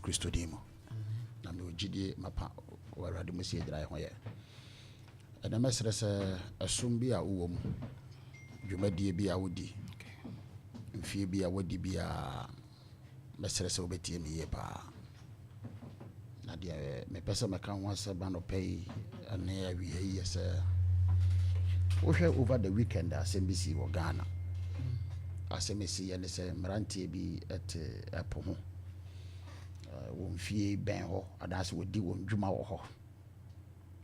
Christo demo na me ogide mapa warade mo sie drai ho ye na mesere se asum bi a wo mu dwumadie bi a wodi mfie bi a wodi bi a mesere se obetie me ye pa na de me pese me kan ho se ba no pay ane awi ye se wo hwe over the weekend asembisi wo Ghana asemesi ye ne se mrantie bi et Oppong wo mfie ben ho adase wodi wo dwuma wo ho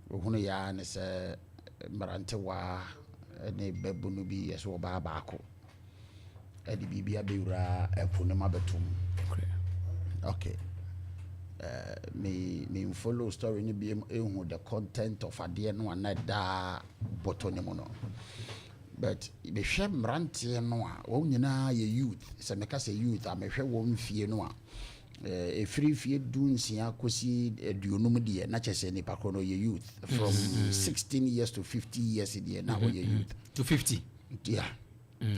wo hunu ya ne se mrante wa ne babunu bi yeso ba baako edi bibia bewura Oppong ne mabetum okay me follow story ni bi ehu the content of ade no anada botone mo no but be hwe mrante no a wo nyina ye youth se meka se youth a me hwe wo mfie no a free fie dunsia kosi eduonum de na chese ni pakro no ye youth from 16 years to 50 years de na ye youth to 50 yeah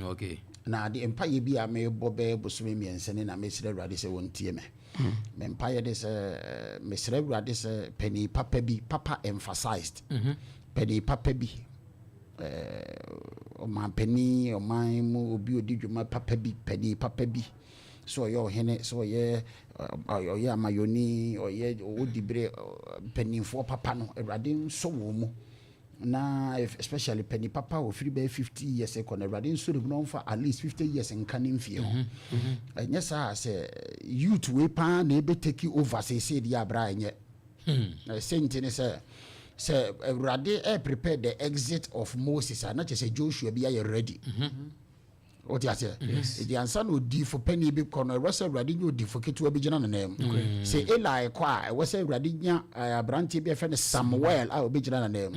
okay na the empire bi a me bobe bosome miensene na mesire awrade se wontie me me empire de se mesire awrade se penny papa bi papa emphasized penny papa bi o man penny o man mu obi odi dwuma papa bi penny papa bi so yo hene so ye oye amayoni oye odibre pennyfo papa no awrade so wo mu na especially penny papa o free by 50 years e kona awrade so no for at least 50 years in kanin fie ho enye sa se youth we pa na ebe take over say dia abra enye sentine say awrade prepare the exit of Moses na say Joshua bi are ready what you say the answer no di for penny bi kono wasa awrade no di for ketu abi gina na nam say Eli kwa wasa awrade nya abrante bi efe ne Samuel a obi gina na nam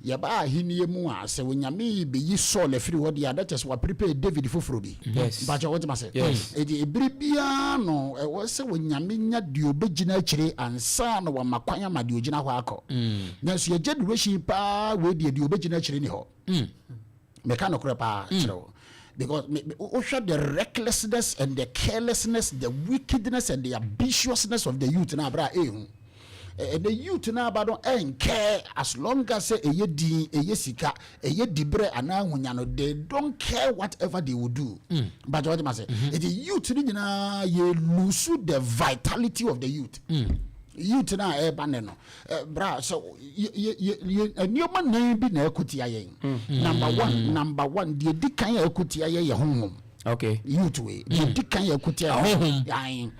ye ba ahini mu a se wonyame be yi Saul afiri ho dia that is what prepare David foforo bi ba jo what you say e di ebiribia no wasa wonyame nya di obi gina akire ansa na wa makwanya ma di ogina ho akọ na so ye generation pa we di obi gina akire ni ho me kan no pa chiro because the recklessness and the carelessness, the wickedness and the ambitiousness of the youth na bra and the youth na ba don't care as long as say eye sika eye dibre ana hunya no they don't care whatever they will do but what I say the youth ni na ye lose the vitality of the youth youth na bane no bra so nioma nan bi na ekuti ayen number 1 the dikan ekuti ayen ye honhom okay youth we the dikan ekuti ayen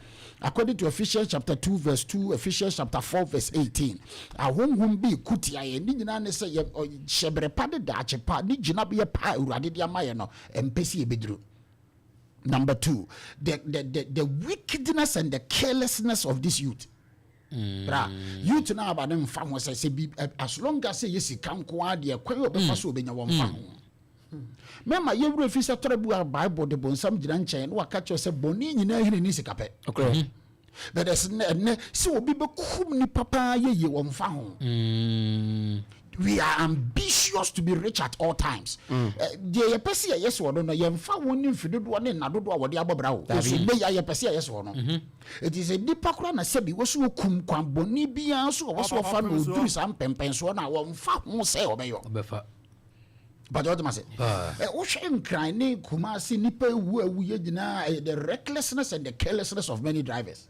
according to Ephesians chapter 2 verse 2 Ephesians chapter 4 verse 18 honhom bi ekuti ayen ni nyina ne se ye shebre pa de da chepa ni gina be pa urade de amaye no empesi ebedru. Number 2 the wickedness and the carelessness of this youth. Bra youth na aba dem fa ho say be as long as say yesi kan ko ade kwan obefa so obenya won fa ho mema ye wura fi se torebu Bible de bonsam gina nchen no aka cho say boni nyina hine ni sikape okay but as ne se obi be kum ni papa ye won fa ho we are ambitious to be rich at all times. The pesi yes or no ye mfa woni mfidodo ne nadodo a wode abobra wo. So be ya pesi yes or no. It is a deeper kra na sebi wo so kum kwan boni bia so wo so fa no duru sam pempenso na wo mfa ho se obeyo. Obefa. But what must say? O hwe nkran ne kuma se nipa ewu ye gina the recklessness and the carelessness of many drivers.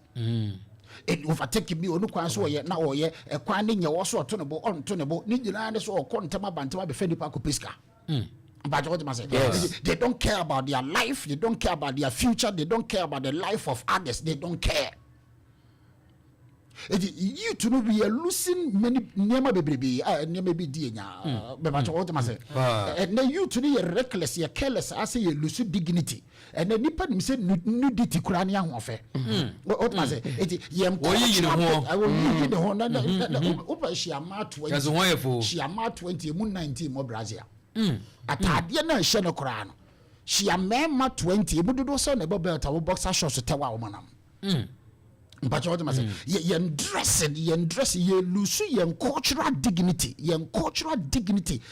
It overtake me onu kwan so ye na oye e kwan ne nye wo so to ne bo on to ne bo ni gina ne so okontama bantama be fedi pa ko peska but what must say they don't care about their life, they don't care about their future, they don't care about the life of others, they don't care. You to know we are losing many nema bebrebe nema be die nya be ba what must say and then you to be reckless, you careless, I say you lose dignity and then nipa nim say nudity kura ne ahofe what must say yem ko I will need the hon na over she ama 20 she ama 20 mu 19 mo Brazil atade na hye no kura no she ama 20 mu dodo so na be belt a boxer shorts tewa wo manam but what must say yen dress ye lose yen cultural dignity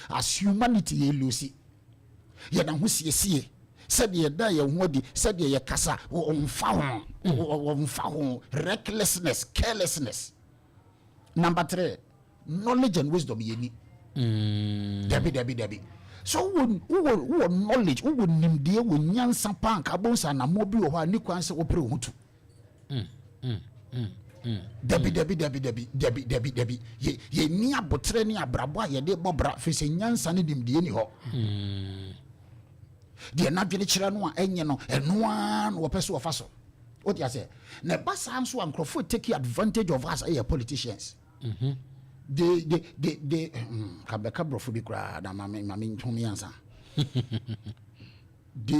as humanity ye lose yen ahosiesie said ye da ye wodi, said ye kasa, recklessness, carelessness. Number 3, knowledge and wisdom ye ni. Debbie. So who knowledge, who would nim dear when yan sampan cabons and a mobile or ni kwanse opera hutu. Debbie. Ye near botrenia brabwa, ye de bobra, facing yan sanidim de any ho. They are not really children, and one or person of us. What you say? Nebasa Ansu and Crawford take advantage of us, politicians. They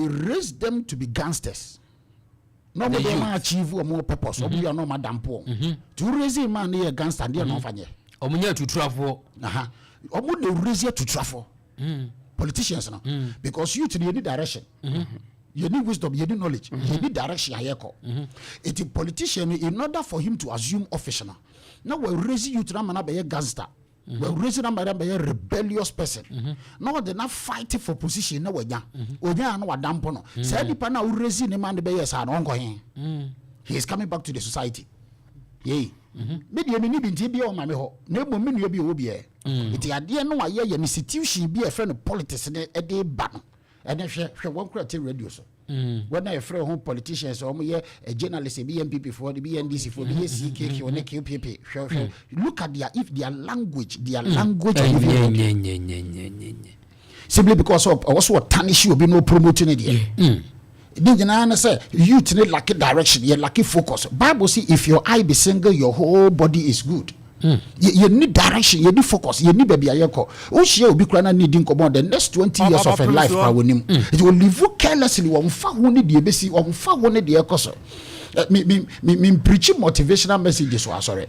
raise them to be gangsters. No more they achieve more purpose. Or we are no Madame Paul. To raise a man near gangster, they are not funny. Omunya to travel. Omu they raise to travel. Politicians now. Because you to need direction. You need wisdom, you need knowledge, you need direction. It's a politician in order for him to assume office now. Now we're raising you to be a gangster. We're raising them to be a rebellious person. Now they're not fighting for position. No, we're not dampono. Say the pana who raising the man to be a son ongoing. He is coming back to the society. Yay. Maybe you need to be on my ho. No moment you be obey. It's the idea no I hear institution be a friend of politics and a day ban. And if you want to radio so. When I friend home politicians or a journalist, a BNP for the BNDC for the CK or QPP. Look at their language, simply because of also a tarnish you be no promoting it. Did you say youth need lucky direction, you lucky focus. Bible see if your eye be single, your whole body is good. You need direction, you need focus, you need baby ayeko. Oshie obi kura na needing come the next 20 years of a life kwa wonim. It will live carelessly wo mfa ho ne de besi, wo mfa ho ne de ekoso. Me preaching motivational messages so sorry.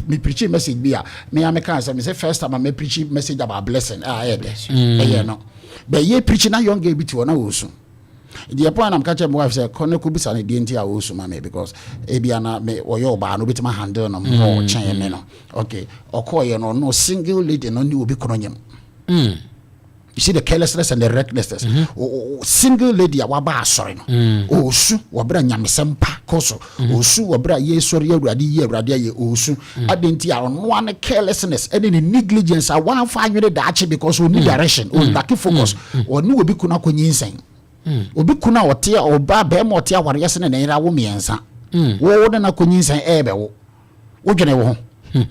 Me preaching message be me ameka say me say first time I preaching message about blessing. No. But ye preaching na young baby to na wo so. The point I'm catching my wife say kono ku bisa ne die ntia wo so mama because ebia na me oyo ba no betima handle no more chain no okay okoye no single lady no ni obi kono nyem. You see the carelessness and the recklessness. Single lady waba asori no osu wabra nyamesempa koso osu wabra ye sori awurade ye osu adenti a no one carelessness and the negligence a one fa anwere da ache because we need direction we lack focus oni obi kuna konyinsen obi kuna otia oba be mo otia ware yese ne nira wo miensa wo na konyinsan ebe wo wodwene wo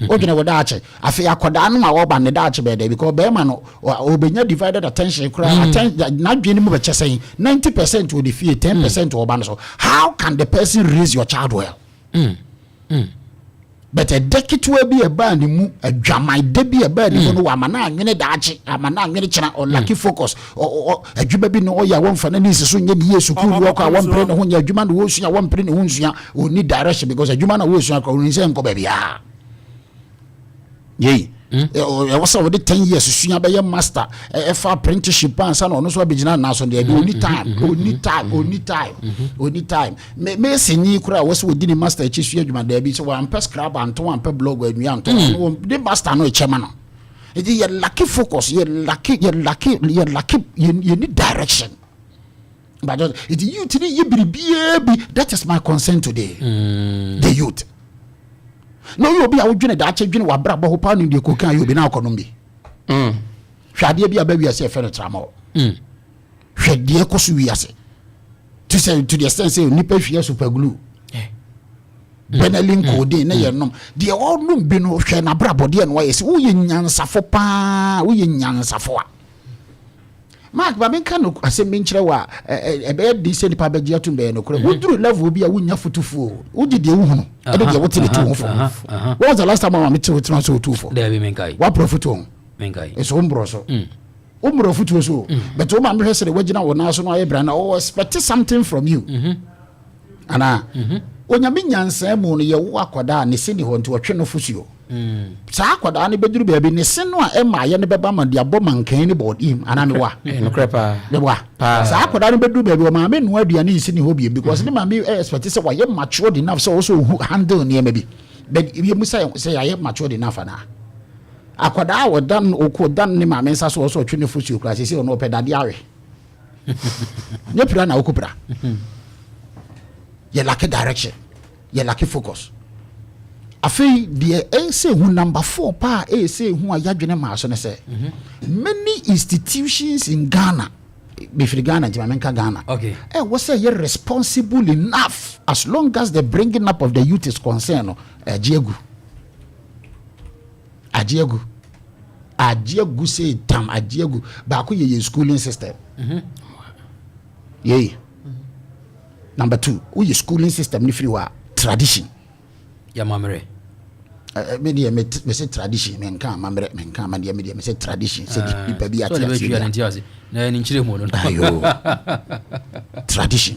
wodwene wo daache afi akoda no ma wo ba ne daache be de because be ma no obenya divided attention kura attention na dwene mu be chesen 90% wo the fee 10% wo ba no so how can the person raise your child well but a decade will be a band mu a jamai debi a band no wa mana anwene daache amana anwene chena or lucky focus or a jubabi no ya won fa na ni so nye die sukuru wo kwa won pre no ho nya adwuma no wo sua won pre no ho nsua o need direction because adwuma na wo sua kwa ni se nko ba bia yei I was already 10 years sua be master fa apprenticeship and so no so abigina na so dey only time me sini kura was we di master echi sua adwuma da bi so wan pa scrap and one pa blog anua anto the master no echema no it is lucky focus you need direction but it you today you be that is my concern today the youth. No, you be a would that children were brabo who pound in the cooking, you be now economy. Shadi be a baby as a fellow tramo. Shed dear Cosuiase. To say to the extent say nipple super glue. Benelin code, nay, no. The old room be no shana brabo, dear, and why is we in yan safopa, we in yan safoa. Mark, but I can't say Minchra, a bed decent pabagia to be no crowd. Would you love will be a winner for 2 4? Who did you? I don't get what it is. What was the last time I met to transfer 2 4? There we make what profit home? It's Umbroso. Umbro foot was so. But oh, my said, the original national brand, oh, expect something from you. And when you mean yan ceremony, you walk down the city home to a train of Fusio. Sakwa ani beduru baby ne seno a ema ye ne beba ma dia boman kan ni board him anami wa no crepa de wa sakwa ani beduru baby o ma me no aduane isi ni hobie because ne ma me expect say wa ye matured enough so also handle ne maybe but you must say I am matured enough na akwada wo dan okudan ne ma me nsa so also twene fusu kra say no pedade awe nye pira na okupra ye lack direction ye lack focus afei de say who number 4 pa say who ayadwene ma so ne say many institutions in Ghana before Ghana Jamaica Ghana was say you're responsible enough as long as the bringing up of the youth is concerned ajiegu say tam ajiegu ba ko ye schooling system number 2 we schooling system ni free wa tradition ya mamre media me say tradition men kan mamre men kan media me say tradition say people be ati na ni nchire mo no ayo tradition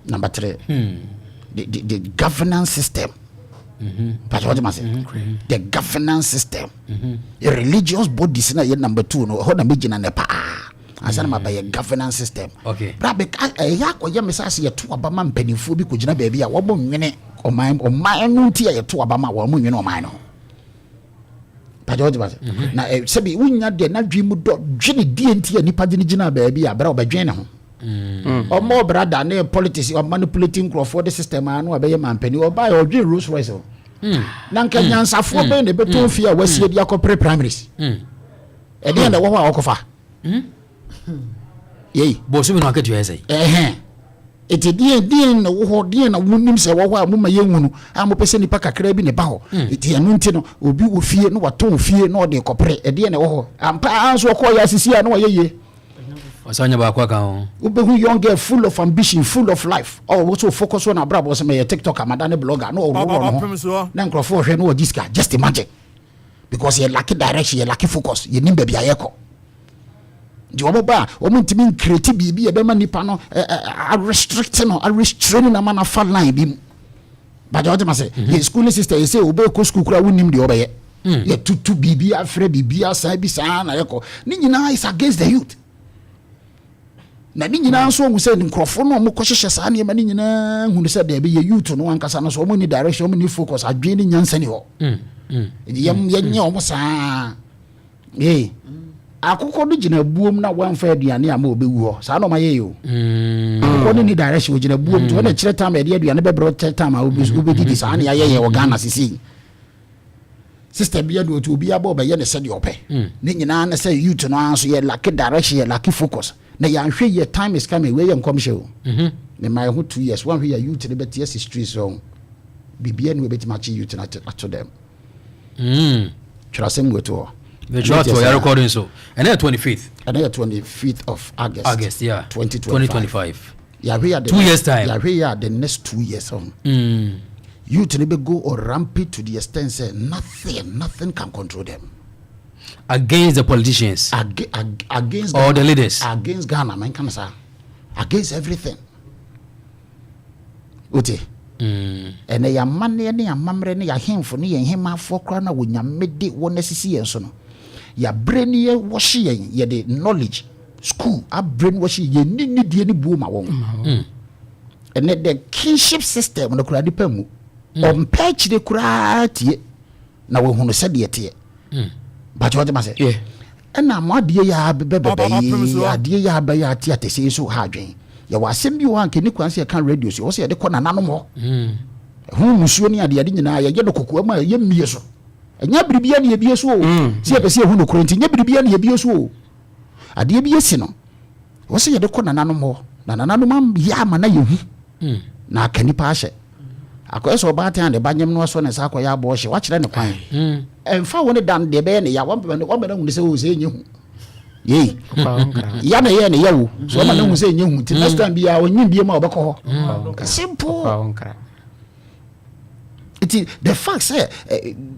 number 3 the governance system but what must the governance system the religious bodies na number 2 no ho na me gina ne pa asana ma by governance system brabe ya ko ya mesase ye to abama mpanimfo bi ko gina ba bi a wo bo nwene oman no ntia ye to abama wo mo nwene oman no pajoje base na sebi wunya de na dwimu do dwene die ntia nipa gina ba bi a bra obadwen ne ho omo brada na politics or manipulating crowd for the system anu abaye mampani oba ye odwen Rolls Royce na nka nyansafo be ne beton fi a wasie dia ko primaries e de na wo ho akofa yei bosu mi no akatu yesai eti die na wo ho die na wonim se wo ho a moma yenhunu a mo pese nipa kakra bi ne ba ho eti anu nti no obi wo fie no waton fie no de kopre e de na wo ho ampa anso ko ya sisi a no yeye wasanya ba kwa kan ubehu young girl full of ambition full of life also focus on abrabo se me TikTok amadane blogger no Opemsuo na nkrofo hwe no diska just imagine because you lack direction you lack focus you nimbe bia yeko di omoba omuntimi create bibi e be ma nipa no restricting na man fa line bi ba jo de ma say the school system you say obe ko school kura wonim de obeye ye tutu bibi afre bibi asa bi sa na yeko ni nyina is against the youth na ni nyina so hu say nkrofo no mo kwohyehyɛ saa ne ma ni nyina hu say de be ye youth no ankasa no so mo ni direction mo ni focus adwe ni nyansa ni ho yem nye o mo saa akoko do gina buom na wanfa aduane ama obewu ho saa no ma ye yo akoko ni direction gina buom to na kire time de aduane be bro time a obedidi saa ne ye wo Ghana sisi system bia do to bia bo be ye ne se de ope ni nyina na say youth no anso ye lack direction ye lack focus na ya hwe ye time is coming we ye nkomhye o me my who 2 years one hwe ya youth ne betie history so bibia ne we betima chi youth na to them trasem go to the short we are recording so and then 25th of August 2025 ya hwe ya 2 years time ya hwe ya the next 2 years on youth ne be go or rampant to the extent say nothing can control them against the politicians against all the leaders against Ghana man can say against everything ote ene ya manne ne ya mamre ne ya hemfo ne ya hemafo kra na wonyamede wona sisi yen so no ya brain ye wash ye the knowledge school a brain wash ye ni die ni buo ma won ene the kinship system no kra di pamu on patch de kra tie na wo hunu se de tie but what must say ena mo ade ya bebe ade ya ba ya tie atese so ha adwen ya wasem bi wan ke ni kwanse ya kan radio so wo se de kɔ nananom ho hu musuo ni ade nyina ya ye do kokoa ma ye mie so enya biribia ne ye bie so o se pese hu no korenti enya biribia ne ye bie so o ade bie si no wo se ye de kɔ nananom ho na nananom am ya ma na ye hu na akani pa ahye akoye so ba tan de banyem no so ne sa akoye abo hye wa kire ne kwan emfa woni dan de be ne ya wo be na hu se o se enye hu ye ya na ye ne yawo so ma na hu se enye hu ti next time bi ya onyin bi ma obekɔ ho simple it the fact say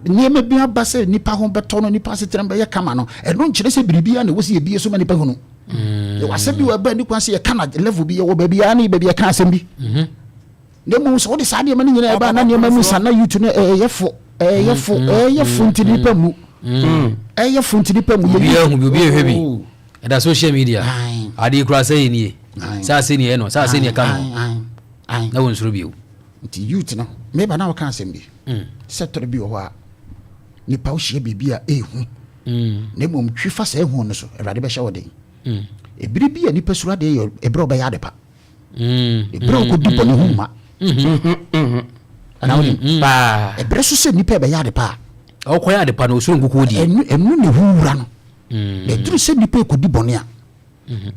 niema bi aba say nipa ho beto no nipa setrem be ye kama no e no nkire se biribia na wo se ebie so ma nipa hu no ye wase bi wa ba ni kwan se ye kana level bi ye wo ba bia na ba bia kan asem bi nemu so de saade ma ni nyina ba na niema mu sana youth no yefo ntini pa mu yefo ntini pa mu ye hu bi hwe bi da social media ade kura say ni sa say ni no sa say ni ka no na won suru bi nti youth no me ba na kan asem bi sector bi ho a nipa wo hye bibia ehu nemu twi fa sa ehu no so awade be hye wo den ebiri bi ani pesura de ebro be ya de pa ebro ko dipo ne huma ana woni ba ebere so se nipa be ya de pa o ko ya de pa no so nguku di enu ne huura no be duru se nipa ko di bone a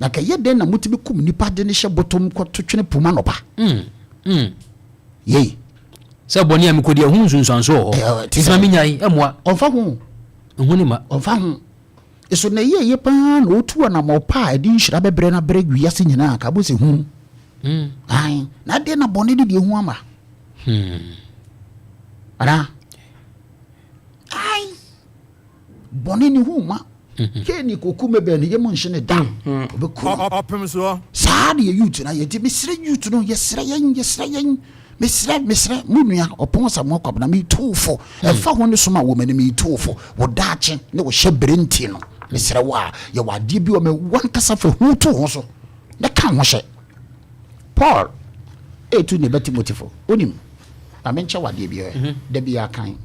na ka ye den na mutibi kum nipa de ne hye botom ko twetwene puma no pa ye se bone am ko di hu nsunsanso ho tisama minyai emwa onfa hu ohuni ma onfa hu eso na ye pa na otu na mo pa edi nhira bebre na bre gwi ase nyina ka bo se hu ai na de na bone de hu ama ana ai bone ni hu ma ke ni kokume be ni ye mo nhine da obeku Opemsuo saa de youth na ye di mesre youth no ye sre yen mesre munua Oppong Asamoah kwabna me tufo e fa ho ne soma wo mani me tufo wo daache ne wo hye brenti no mesre wa ye wade bi o me wankasa fa hu to ho so ne ka ho hye Paul etu ne beti motifo onim amencha wade bi de bi akan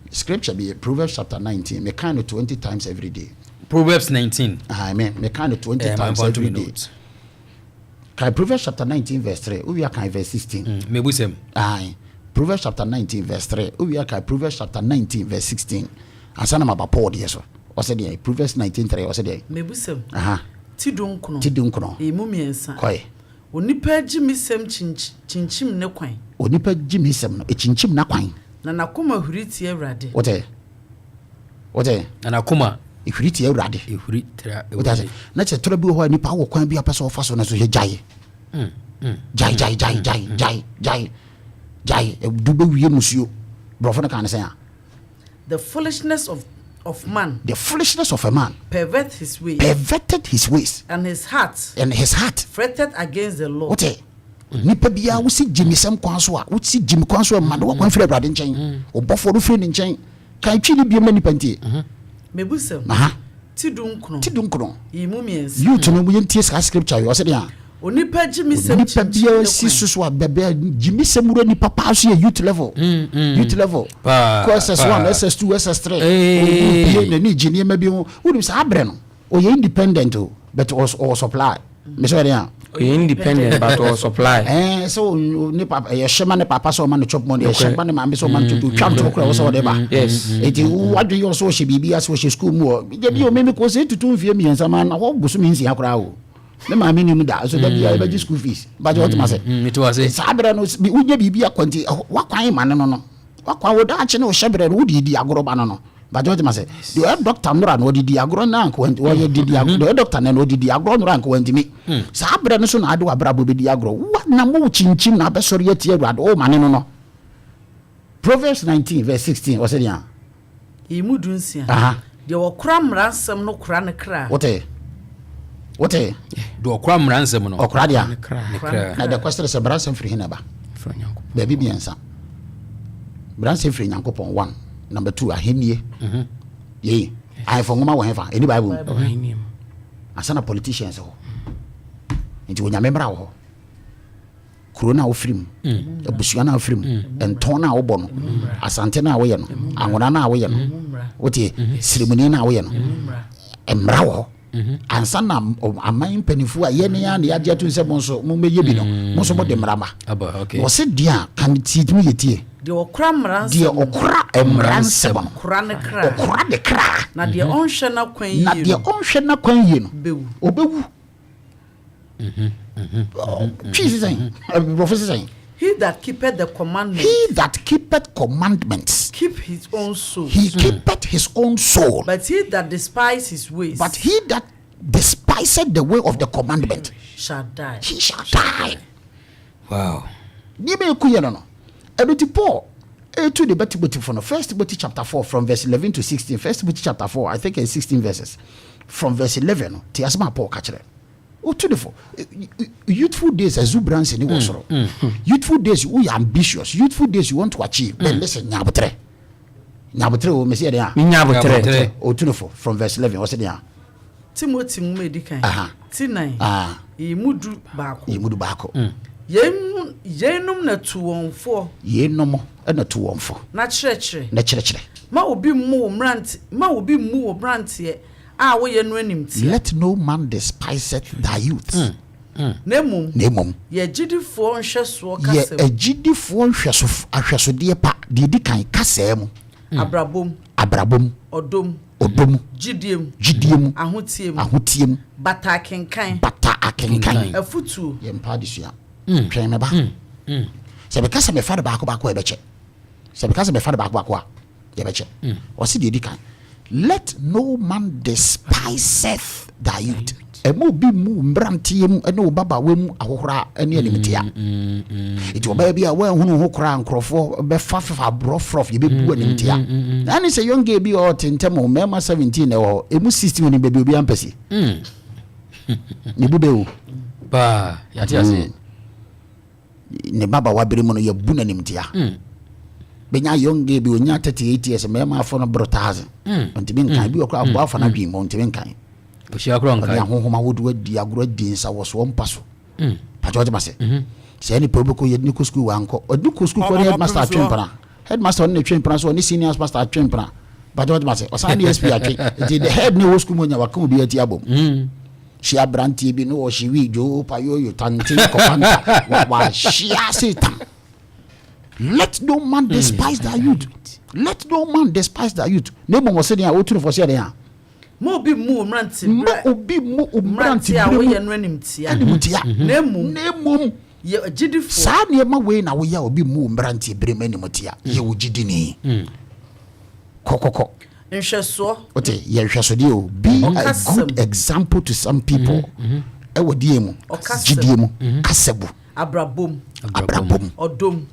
scripture be Proverbs chapter 19 me kind of 20 times every day. Proverbs 19 amen me kind of 20 times every day. Kai Proverbs chapter 19 verse 3 we are kind verse 16 me busem Proverbs chapter 19 verse 3 we are kai Proverbs chapter 19 verse 16 asana maba Paul de so o said there Proverbs 19:3 o said there me busem tidunkuno e mu miensa koi onipa gi misem chinchim ne kwan onipa gi misem no e chinchim na kwan na nakoma huriti Awurade wote na nakoma ihuriti Awurade ihuritra wote na che toro bi ho nipa wo kwan bi apesa ofa so na so he jai jai dube wiye musuo brofo na kan say the foolishness of man perverted his ways and his heart fretted against the Lord. Wote nipa bia wo si jimisem kwanso a wo si jim kwanso ma do kwan fira Awurade nchen obofo do fira nchen kan twi ni bia ma nipa ntie mebusem tidunkuno imu miensa you to know we ntie ska scripture yo se dia onipa jimisem nipa bia si so a bebe jimisem ro nipa pa so ya youth level SS1 SS2 SS3 o bi ni jini ma bi wo dim sa abre no o ye independent o but o supply me so dia independent but or supply so ni papa ye shema ne papa so man chop money ye shema ne ma me so man chop twam to kura so de ba eti wadwe yo so she bibia so she school mu je bi o me ko se tutu mfie mi ensa man na ho busu mi nsia kura o me ma me ni mu da so da bia be school fees ba je what ma say it was it sabra no unye bibia kwanti wa kwan ma ne no wa kwan wo da ache ne o shebre no di agoro ba no ba je what ma say the doctor no no di agoro na ko wo ye di agoro the doctor na no di agoro no ko wantimi sabra no so na ade wa brabo be di agoro wa na mo chinchim na be sori ati Awurade o ma ne no Proverbs 19 verse 16 o say dia imu dunsia de wo kura mransem no kura ne kra wote do okra mransem no okra dia ne kra na the question is mransem free hinaba be bi biensa mransem free Nyankopon 1 number 2 ahenie ye I for ngoma wo hefa any bible asana politicians ho nti wonya memra wo corona wo frim abusua na wo frim enton na wo bɔ no asante na wo ye no anwona na wo ye no wote ceremony na wo ye no emra wo ansa na aman panifu a ye ne ya na ya dia tu nse bon so mo meye bi no mo so mo de mrama wo se dia kan ti mu yetie de okra mransem de okra emransem okra ne kra okra de kra na de onhwe na kwan yi no obewu Jesus saying prophecy saying he that keepeth commandments keep his own soul he keepeth his own soul but he that despises his ways despiseth the way of the commandment he shall die. Wow. Ni me ku ye no Ebiti Paul to the Betty from First Timothy chapter 4 from verse 11 to 16. First Timothy chapter 4, I think it's 16 verses. From verse 11 to Asma Paul kachre. O to the youthful days as Zubrans in the youthful days we are ambitious. Youthful days you want to achieve. Then listen, nyabutre o mesi there. Nyabutre. O to the from verse 11 what's there? Timothy medikan. Tinai. Imudu bako. Yenum na tuwonfo. Yenom na tuwonfo. Na kyerɛkyerɛ. Ma obi mu brant ye wo ye no animtia let no man despise thy youth nemum ye gidifo nhweso kasem ye agidifo nhweso ahwesode pa de di kan kasem mu abrabom odom gidiem ahotiem bata akenkan afutu ye mpa disua twen me ba se be kasa me fa de baako e be che se be kasa me fa de baako ye be che o si de di kan let no man despiseth thy youth emo bi mu mbrantie ene obaba wem ahohora ene animtia iti oba bi a wa hunu ho kra nkrofo be fa brofrof ye be bu animtia na se yonge bi o tentemo mema 17 e ho emu 16 ni be bi obi ampesi ni bu be o ba ya ti ase ne baba wa bere mu no ye bu na animtia benya yonge bi onya 38 years mema afo no brotaze ontimi nkan bi okra abo afo na dwi mo ontimi nkan Oshia kronka ya honhoma wodu adi agro di nsa wo so mpaso pa George Mase se ni proboko ye ni ko school wanko odi ko school ko headmaster atwempana headmaster ni twempana so ni senior master atwempana pa George Mase o sa ni SP atwe the head ni wo school mo nya waka obi ati abom shi abranti bi no shi wi jo pa yo tantin ko panta wa shia satan let no man despise thy youth let no man despise thy youth ne mo se dia o tunu fo se dia mo bi mu mranti a wo ye no animtia nemum ye gidifo sa ne ma we na wo ya obi mu mranti brem animtia ye wo gidini kokoko nhweso ote ye nhweso de o be a good example to some people e wo die mu gidie mu kasebu abrabom odom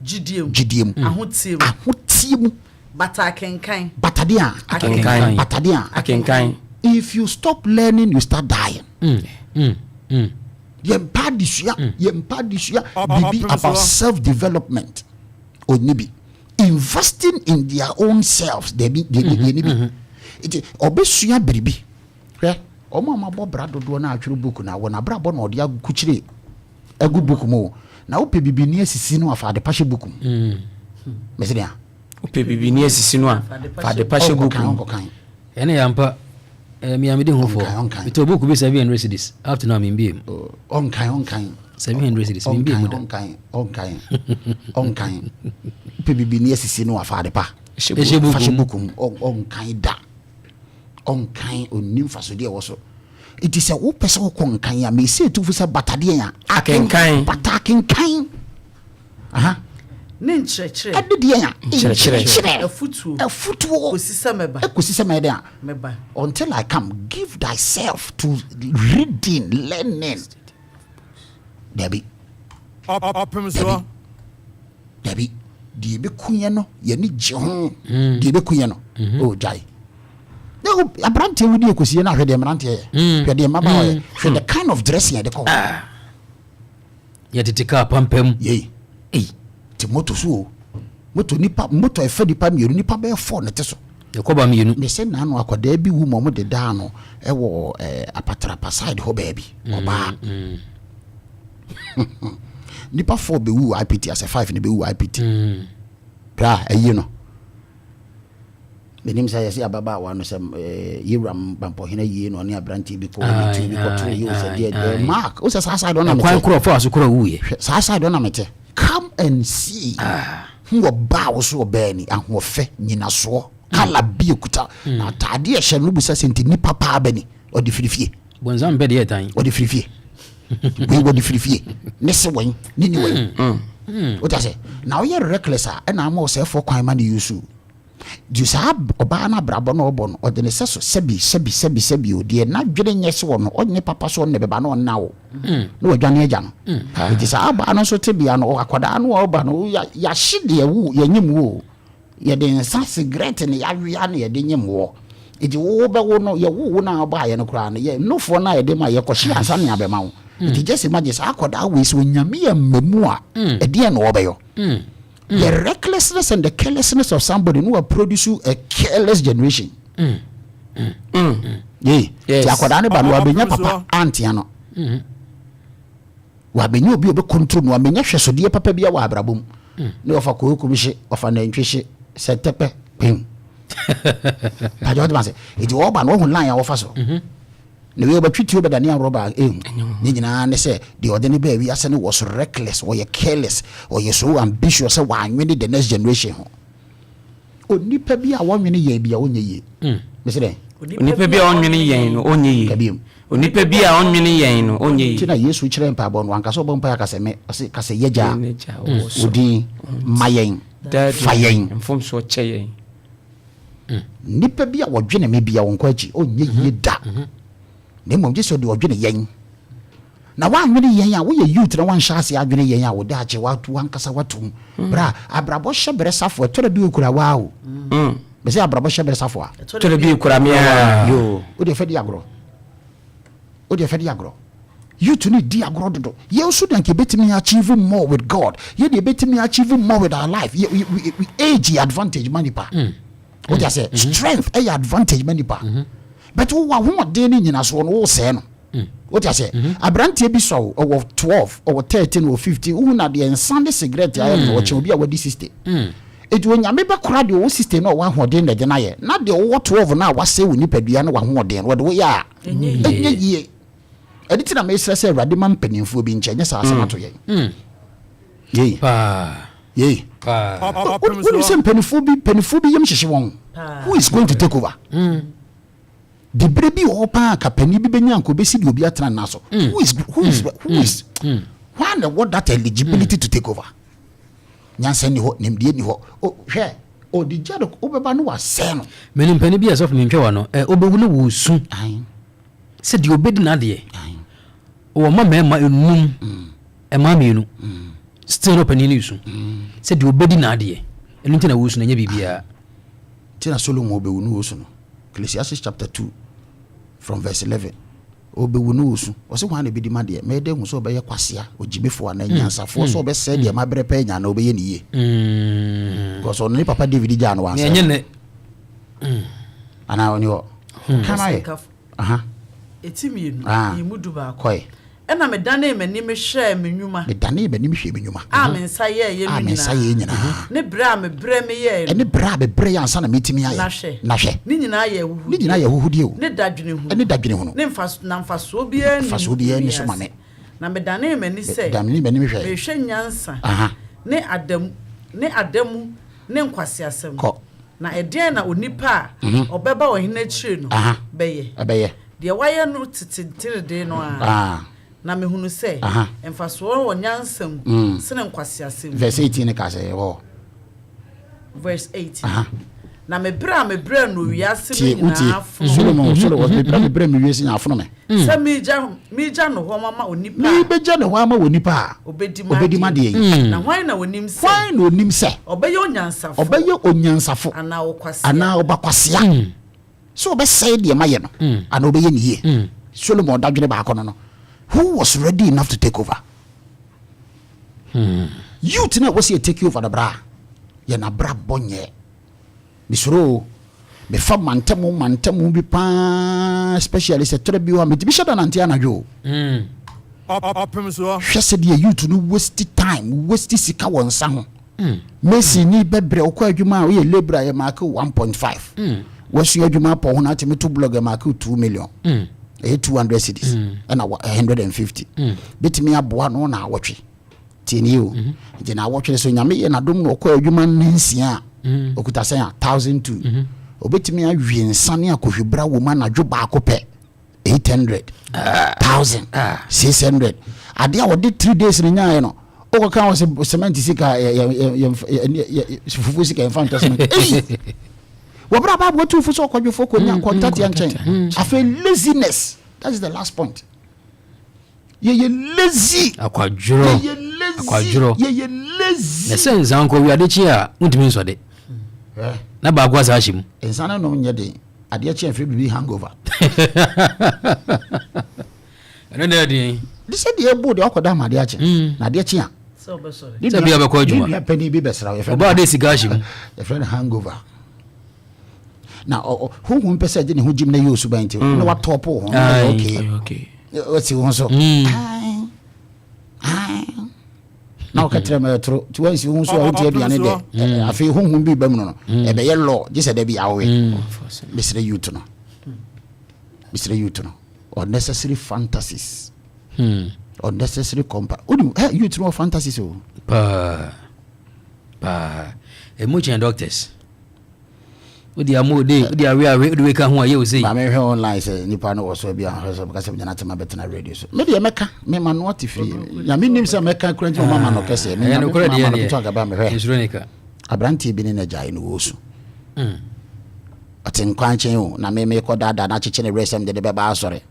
gidiem ahotiem bata akenkan if you stop learning you start dying yempa disua bibi about self development onibi investing in their own selves they be it obesua biribi hwe omo amabo bradodo na atwere book na wona brabo na ode agukuchire agu book mo na ope bibi ni asisi no afa de pashe book mesedia ope bibi ni asisi no afa de pashe book ene yampa mi amede hofo ito book be 700 cedis up to now me mbiem onkan 700 cedis me mbiem onkan ope bibi ni asisi no afa de pa pashe book onkan da onkan onim fasode e wo so it is a person konkan ya me say to fusa batade ya akenkan batakenkan aha ne nchechire adede ya nchechire afutuo kosisa meba meba until I come give thyself to reading learning Debbie Opemsuo Debbie die be kunye no ye ni je ho die be kunye no oh jai no abrante wudi ekosie na hwede abrante hwede maba ho the kind of dressing they call ya titika pampam ye ti moto so moto nipa moto efa dipa mienu nipa be 4 ne teso yakoba mienu me se na no akoda bi wu mo de da no e wo apatrapa side ho ba bi oba nipa 4 be wu IPT as a 5 ne be wu IPT bra ayi no benim say yesi ababa wa no sem yiram bampo hina yi no ne abranti bi ko ni bi ko to yi o se de mark o se sa side na me kwan kro fo asukro wuye sa side na me come and see who ba wo so ba ni ahofe nyina so kala bi okuta na tade e hye no busa senti ni papa ba ni o de firifie bonzam be de tan o de firifie we go de firifie ne se wen ni ni wen o ta se na o ye reckless a na ma o se fo kwan ma ni yusu du sa oba na brabo na obo no o de ne se so sebi o de na dwene nye se wo no o nye papa so ne beba na o na wo no o dwane agya no it is aba no so tebia no akoda no oba no ya hye de wu ya nyim wo ya de nsa cigarette ne ya wia na ya de nyim wo edi wo be wo no ya wo na oba ya no kra na ya no fo na ya de ma ya kohye ansa ne abema wo it just imagine sa akoda we so nyame ya mmemu a e de no obeyo the recklessness and the carelessness of somebody who will produce a careless generation. Yeah. Ti akoda ne ba no abenya papa antia no. Wa benya obi obe control no amenya hwesode papa bia wa abrabom. Ne ofa ko ko bi hye ofa na ntwe hye setepe pem. I don't want to say it all by no line our first. The way about treat you better than Robert. Nina say the ordinary baby was reckless or you careless or you so ambitious. Why many the next generation? Oh, nipa be a 1 minute ye be a 1 year. Mr. Nipa be on many yen, only Nipa be a 1 minute yen, only Tina, yes, which ran pabon one caso bompa case yeja, Udi, Mayen, Fayen, and from so chay. Nipa be a wajin maybe a 1 quachi, oh, ye da. Name of just do a journey yen. Now 1 minute yen, we you to the one chassis, I journey yen, would dash you out to 1 casawatum. Bra, Abrabosha better for to the Duke wow. But say Abrabosha better for to the Duke Kuramia. You, would you fed Yagro? Would you fed Yagro? You to need Diagro. You shouldn't keep me achieving more with God. You debate me achieving more with our life. We age advantage money pa. What I say? Strength a advantage money pa. But who want daily in us one all say no. What I say? A brand be so or 12 or 13 or 15 who not the Sunday cigarette I am watching will be our system. It when you maybe crowd your system or one who didn't deny not the over 12 now was say we need Pediano one more than what we are. Ye. Editing a master say Radiman penny for being changed as a matter. Yea. Yea. What is some penny who is going to take over? The baby opa kapeni bibenya ko besi di obi atran naso who is why the what that eligibility to take over nyansa ni ho nemdie ni ho oh hwe oh di jado obeba no wase no menim pani bi asof mentwe wa no obewu no wo su se di obedi na de o ma mema enum ema mienu still no pani ni su se di obedi na de enu ntina wo su na nya bibia tina Solomon obewu no wo su no Ecclesiastes chapter 2 from verse 11. Obewu no usu. Ose hwan na bedi ma de. Me de hu so be ye kwasea ogimefo na nyansafo so be se de ma bere pa nya na obeye ne ye. Because on papa David ja no wansa. Enye ne. Ana oni ho. Kamaye. Aha. Etimi nu yimudu ba ko. Koi. Ena me dane me ni me hwe me nwuma. Me dane me ni me hwe me nwuma. Me nsa ye ye me nyina. Ne bra me bre me ye. Ne bra be bre ya nsa na metimi aye. Na hwe. Ni nyina ye huhu. Ni nyina ye huhu die o. Ne dadwene hu. Ne dadwene hu no. Ne mfaso bia ni. Mfaso bia ni so mame. Na me dane me ni se. Dane me ni me hwe. Me hwe nyansa. Aha. Ne adamu ne nkwase asem. Ko. Na eden na onipa obeba ohina chire no. Beye. Abeye. De waye no titire no a. Na me hunu se emfaso wo nyansam sene nkwase asem verse 18 ne ka se wo verse 18 na me bra no wiase me na afu Solomon me bra me wiase nya afu no me se mija no ho mama onipa me beja no ho ama onipa obedi ma de na hwan na wonim se obeye onyansafo ana obakwasea so obesai de ma ye no ana obeye ne ye Solomon dadwene ba akono no who was ready enough to take over? You tonight was here take over the bra. Ya na bra bonye. Misro me fa mantemu bi pa especially se trebi wa me bi shada na ntia na jo. Opemsuo. Hwese de you to no waste time, waste sika wonsa ho. Messi ni bebre okwa adwuma o ye labor ya mark 1.5. Wasu adwuma po ho na timi to blog ya mark 2 million. 200 cities and 150 betimi aboa no na awotwe tieni o je na awotwe so nyame ye na dom no kwa adwuma nansia okuta sen 1002 obetimi awie nsane akohwebra wo ma na dwo ba akopɛ 800 1600 ade a wode 3 days ni nyae no o ka wo cement sika fufu sika infanta cement wabra ba bo tu fu so kwadwofo ko nya contact ya nchen afa laziness. That is the last point. Ye lazy akwadworo ye lazy na sense anko wi ade chi a untimi nso de na ba gwa sa him ensana no nye de ade chi afre bibi hangover ene na de this said the board akoda ma ade ache na ade chi a so be sorry se bia be ko adwuma ya pani bi besra ye ba de siga him the friend hangover. Now, who person didn't who Jim na use banti? No what top oh. Okay. What's he want so? na ka tre me tro to wansi hu so a tie aduane de afi hu bi bam no e be ye law je se da bi awe misre youth no unnecessary fantasies unnecessary youth no fantasies o emotion doctors odi amode odi awe odi weka ho aye o sei ba me hwe online say nipa no so bia so because me na tema betena radio so me de meka me ma no ati free ya me nim say meka kranti o mama no kese me no kora de no to ga ba me hwe insurenica abranti bi ne na jai no wosu atin kwanchen o na me ko dada na cheche ne resem de be ba asore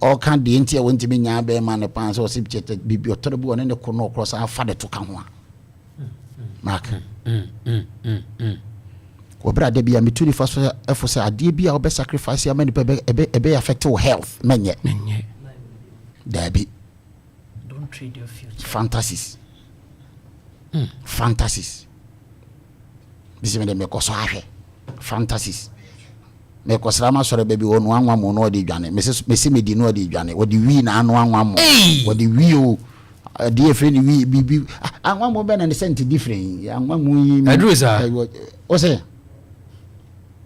o kan de nti e wonti me nya be ma ne pan so si chete bibi otore bu one ne ko no cross afa de to ka ho a mark obra de bia metuni fa so efo se ade bia obe sacrifice ya mani ebe affect your health menye dabi don't trade your future fantasies bisime de me ko so ahwe fantasies me ko srama sore baby onu anwa mo no de dwane mesi me di no de dwane wo di wi na anu anwa mo wo di wi o de friend wi bibi anwa mo be na the sent different anwa mo yi adrusa o say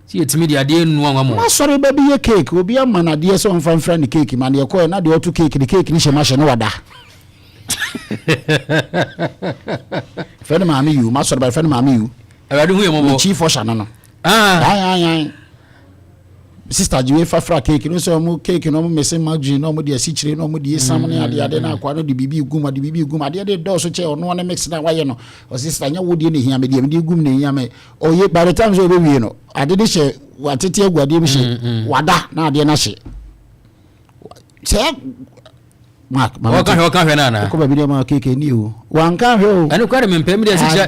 si etimi de ade nu anwa mo ma sorry baby ye cake obi am na de so on friend cake man ye ko na de otu cake the cake ni shema she no wada friend mama you ma sorry by friend mama you awade hu ye mo chief for shana no ah sister jiwe fafra cake no so mo cake no mo mese margarine no mo de asichire no mo de sam ne ade na akwa no de bibi gum ade de do so che ono na mix na waye no o sister nya wo de ne hia me de gum ne hia me o ye by the time so be wie no ade de she watete aguade mi she wada na ade na she se mark mama waka hwe na na ko ba bi de ma cake ni o wan ka hwe o anu kware me mpem de asicha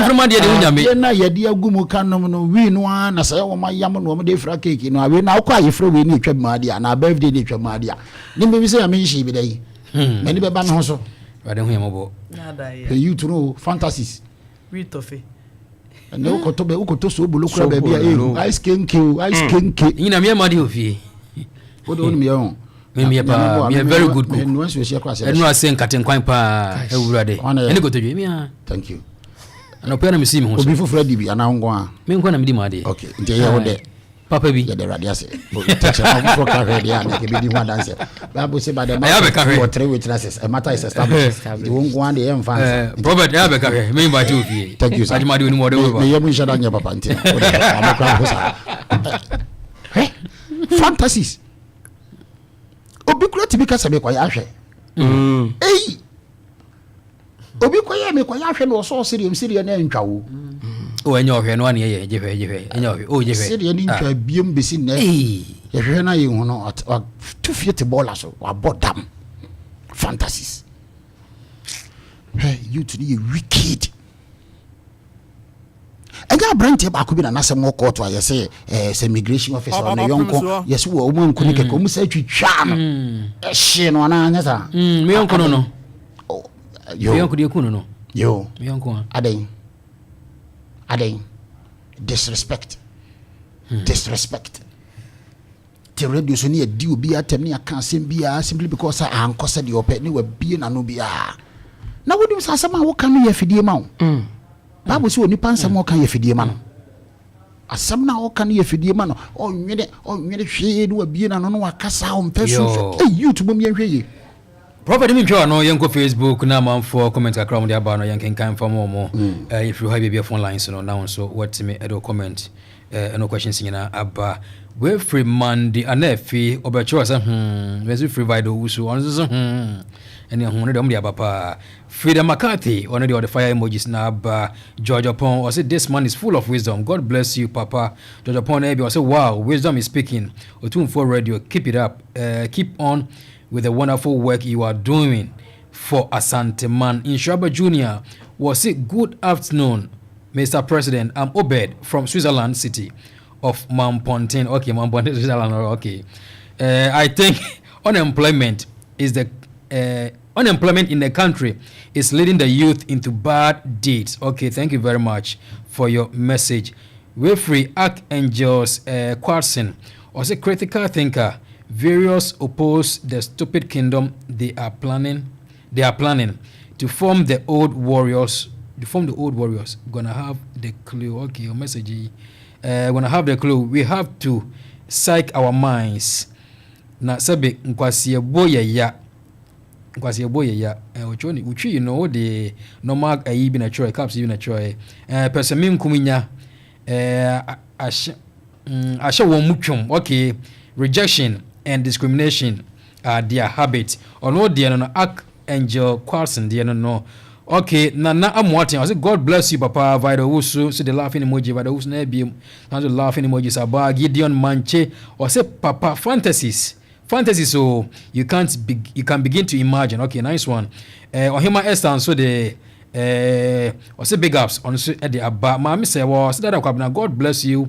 frima de hu nyame na ye de agumu kanom no wi no na se wo ma yam no mo de fra cake no awe na akwa ye fra we ni twa ma dia na birthday ni twa ma dia ni me bi se ya me shi bi dai me ni be ba no so wade hu yamo na da ye you to know fantasies we tofe na ukoto so bolo kura ba bia ice kenke ina me ma de ofie wo do me yon me very good cook no so share kwase enu asen katenkwan pa ewurade ene ko todwe me thank you ana pe na me sim ho so obi fu fredi bi ana ngo a me nko na me di ma de okay nje ye wo de papa bi ya de radio ase teacher ma ko ka ready ana ke bi di ho dance ba bo se ba de ma for 3 witnesses a matter is established the one go and the fans Robert ya be ka me invite you ofie thank you sir ajima de oni mo de wo me yemu shada nya papa nti ama kwa ko sa fantasies obi kura tibi ka sabe kwa ya hwe obi kwa ya me kwa ya hwe no so siri na ntwa wo o enyo hwe no ane ye jehwe enyo hwe o jehwe siri ni ntwa biem besi na ye hwe na ye hu no tu fiete bola so wa bodam fantasies hey you to be wicked ega branch ba ko bi na nasem wo court wa yese se immigration officer na yonko yese wo mo nko ni keke o mu sa twitwa no ehye no na anya sa me yonko no yo yonko de kunu no yo me yonko adai disrespect the radio so ni di obi atem ni aka asem bia simply because I ankosa de ope ni wa bie na no bia na wodim sa asem a wo kan no ya fidie ma wo Bible say oni pansam wo kan ye fidie ma no asam na wo kan ye fidie ma no onwede hwe ni wa bie na no no akasa o mpeso YouTube mo hwe Prophet mi ntwa no yenko Facebook na manfo comment akra mo de aba no yenken kan fa mo if you have be phone lines no now so what me edo comment no questions nyina aba we free Monday anafi obecho say we free video usu on so ene ho ne de mo de aba pa Freedom McCarthy one of the fire emojis na aba George Oppong was it this man is full of wisdom. God bless you Papa. George Oppong I say wow, wisdom is speaking. Otumfo radio, keep it up. Keep on with the wonderful work you are doing for Asante Man. In Shaba Jr. was it good afternoon, Mr. President. I'm Obed from Switzerland city of Mampontin. Okay, Mampontin, Switzerland. Okay. I think unemployment in the country is leading the youth into bad deeds. Okay, thank you very much for your message. Wilfrey Archangels Quarson was a critical thinker. Various oppose the stupid kingdom they are planning. to form the old warriors. Gonna have the clue. Okay, your message. Gonna have the clue. We have to psych our minds. Na sabe nkwasi boye ya. Uchi you know the normal be na choy caps you na choy. Person min kuminya. Asha wo mutwom. Okay, rejection and discrimination are their habit. Ono dia no Archangel Kwanso dia no. Okay, na amwati. I say God bless you, Papa. Vida Usu, see the laughing emoji. Vida Usu na be the laughing emoji. Saba Gideon Manche. Or say Papa fantasies. So you can begin to imagine. Okay, nice one. Ohima Esther so the or say big ups on so at the Abba. Mami say was that God bless you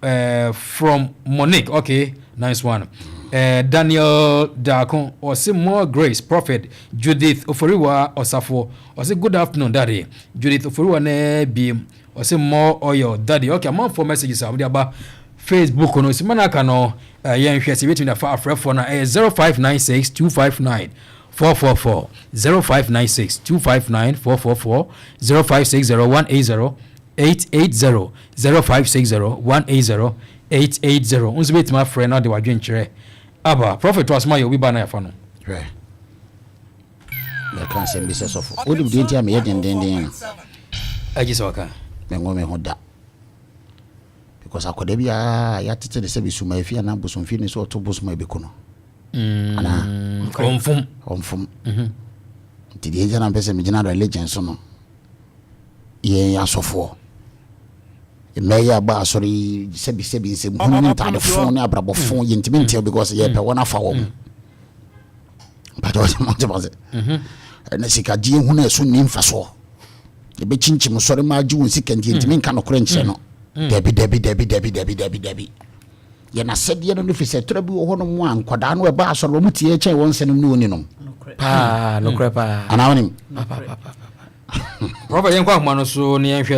from Monique. Okay, nice one. Daniel Dakon or say more grace prophet Judith Oforiwa Osafo or say good afternoon daddy Judith Oforiwa ne be or say more oil daddy. Okay, I'm on for messages about Facebook no simanaka no yen hwese between the far for na 0596 259 444 0596 259 444 0560 180 880 0560 180 880 unzo beti my friend na de wadwen kire aba prophet was my obi ba na yafa no hwe me kan se mbise sofo odi budi ntia me yeden aji soka me ngome hoda because akoda bia ya tete de se bisuma efia na bosomfie ni so to bosuma ebekuno ana omfum tidi eja na pese me gina religion so no ye ya sofo emeya ba sorry sebi nse hunu ta de phone na abrabo phone yintimi ntia because ye pe wona fa wo but was monte na sika die hunu eso ni mfa so e be chinchim sorry ma ji won sika yintimi nka no kore nche no debi ye na sede no fi se tra bi wo hono mu ankoda no e ba asoro mu tie chen won senem no ni no pa no kre pa ana wonim Robert yen kwa so ni